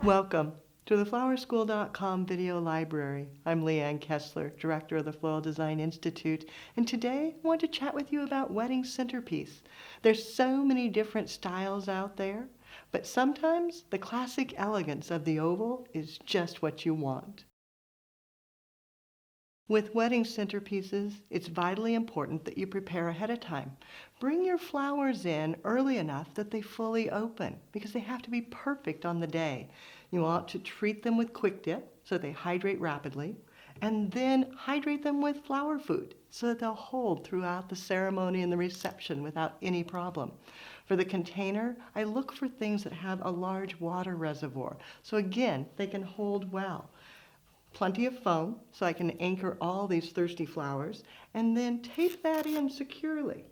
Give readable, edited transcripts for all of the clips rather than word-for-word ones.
Welcome to the flowerschool.com video library. I'm Leanne Kessler, Director of the Floral Design Institute, and today I want to chat with you about wedding centerpiece. There's so many different styles out there, but sometimes the classic elegance of the oval is just what you want. With wedding centerpieces, it's vitally important that you prepare ahead of time. Bring your flowers in early enough that they fully open because they have to be perfect on the day. You want to treat them with quick dip so they hydrate rapidly, and then hydrate them with flower food so that they'll hold throughout the ceremony and the reception without any problem. For the container, I look for things that have a large water reservoir, so again, they can hold well. Plenty of foam so I can anchor all these thirsty flowers, and then tape that in securely.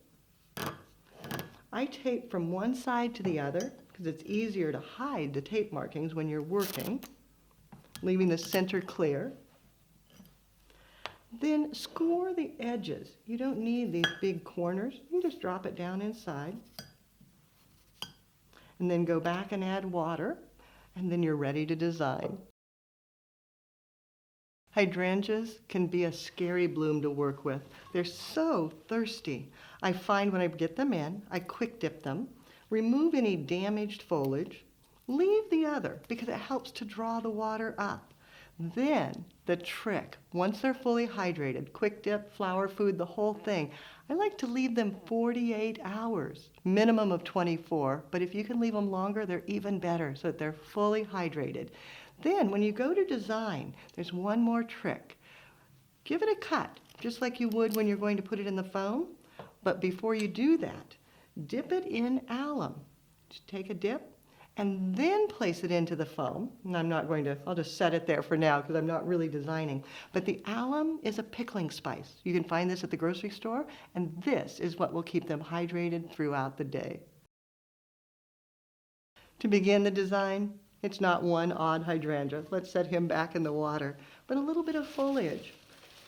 I tape from one side to the other because it's easier to hide the tape markings when you're working, leaving the center clear. Then score the edges. You don't need these big corners. You can just drop it down inside. And then go back and add water, and then you're ready to design. Hydrangeas can be a scary bloom to work with. They're so thirsty. I find when I get them in, I quick dip them, remove any damaged foliage, leave the other because it helps to draw the water up. Then the trick, once they're fully hydrated, quick dip, flower food, the whole thing, I like to leave them 48 hours, minimum of 24, but if you can leave them longer, they're even better so that they're fully hydrated. Then when you go to design, there's one more trick. Give it a cut, just like you would when you're going to put it in the foam, but before you do that, dip it in alum. Just take a dip and then place it into the foam. And I'll just set it there for now because I'm not really designing. But the alum is a pickling spice. You can find this at the grocery store, and this is what will keep them hydrated throughout the day. To begin the design, it's not one odd hydrangea. Let's set him back in the water, but a little bit of foliage.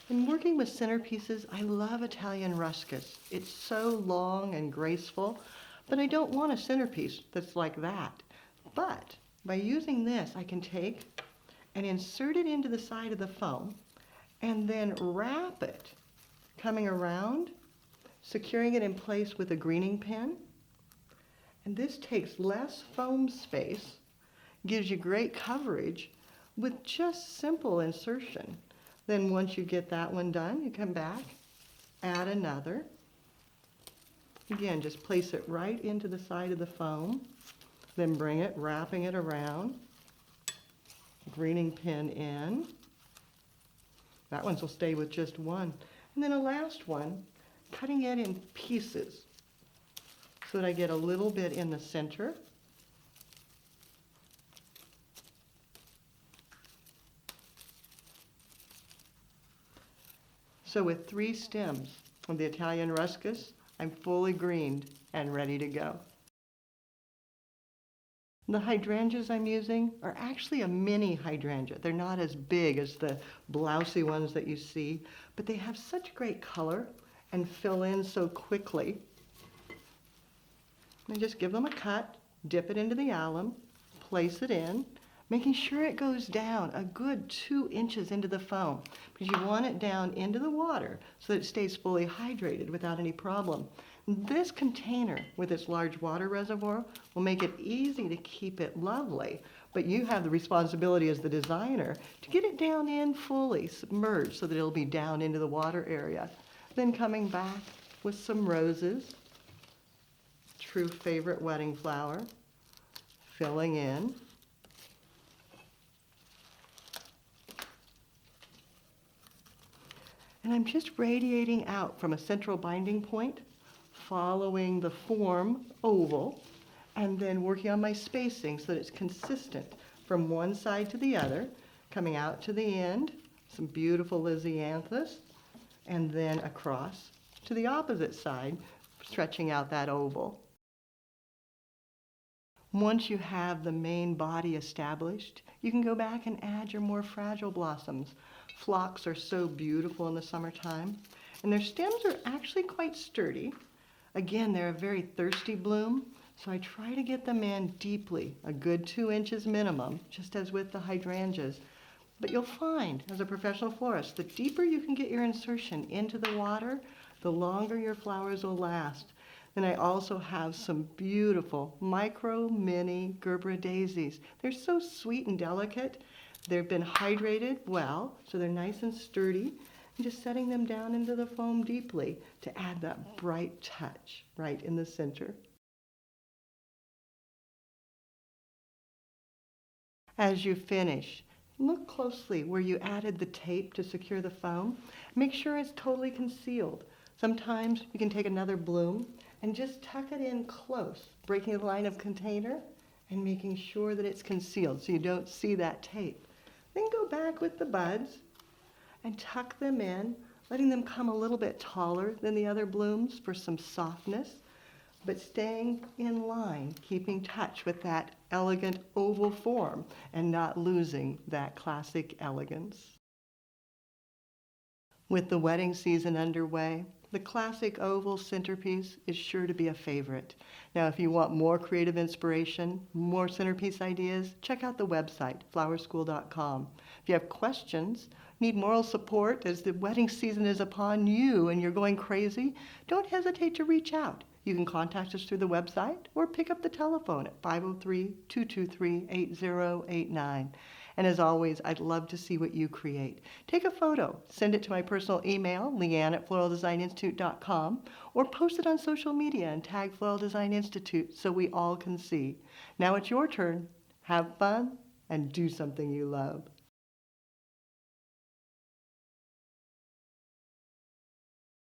In working with centerpieces, I love Italianruscus. It's so long and graceful, but I don't want a centerpiece that's like that. But by using this, I can take and insert it into the side of the foam and then wrap it, coming around, securing it in place with a greening pin. And this takes less foam space, gives you great coverage with just simple insertion. Then once you get that one done, you come back, add another. Again, just place it right into the side of the foam, then bring it, wrapping it around, greening pin in. That one will stay with just one. And then a last one, cutting it in pieces so that I get a little bit in the center. So with 3 stems of the Italianruscus, I'm fully greened and ready to go. The hydrangeas I'm using are actually a mini hydrangea. They're not as big as the blousy ones that you see, but they have such great color and fill in so quickly. I just give them a cut, dip it into the alum, place it in, making sure it goes down a good 2 inches into the foam because you want it down into the water so that it stays fully hydrated without any problem. This container with its large water reservoir will make it easy to keep it lovely, but you have the responsibility as the designer to get it down in fully submerged so that it'll be down into the water area. Then coming back with some roses, true favorite wedding flower, filling in. And I'm just radiating out from a central binding point, following the form oval, and then working on my spacing so that it's consistent from one side to the other, coming out to the end, some beautiful Lisianthus, and then across to the opposite side, stretching out that oval. Once you have the main body established, you can go back and add your more fragile blossoms. Phlox are so beautiful in the summertime, and their stems are actually quite sturdy. Again, they're a very thirsty bloom, So I try to get them in deeply, a good 2 inches minimum, just as with the hydrangeas. But you'll find, as a professional florist, the deeper you can get your insertion into the water, the longer your flowers will last. Then I also have some beautiful micro mini Gerbera daisies. They're so sweet and delicate. They've been hydrated well, so they're nice and sturdy. And just setting them down into the foam deeply to add that bright touch right in the center. As you finish, look closely where you added the tape to secure the foam. Make sure it's totally concealed. Sometimes you can take another bloom and just tuck it in close, breaking the line of container and making sure that it's concealed so you don't see that tape. Then go back with the buds and tuck them in, letting them come a little bit taller than the other blooms for some softness, but staying in line, keeping touch with that elegant oval form and not losing that classic elegance. With the wedding season underway, the classic oval centerpiece is sure to be a favorite. Now, if you want more creative inspiration, more centerpiece ideas, check out the website, flowerschool.com. If you have questions, need moral support as the wedding season is upon you and you're going crazy, don't hesitate to reach out. You can contact us through the website or pick up the telephone at 503-223-8089. And as always, I'd love to see what you create. Take a photo, send it to my personal email, leanne@floraldesigninstitute.com, or post it on social media and tag Floral Design Institute so we all can see. Now it's your turn. Have fun and do something you love.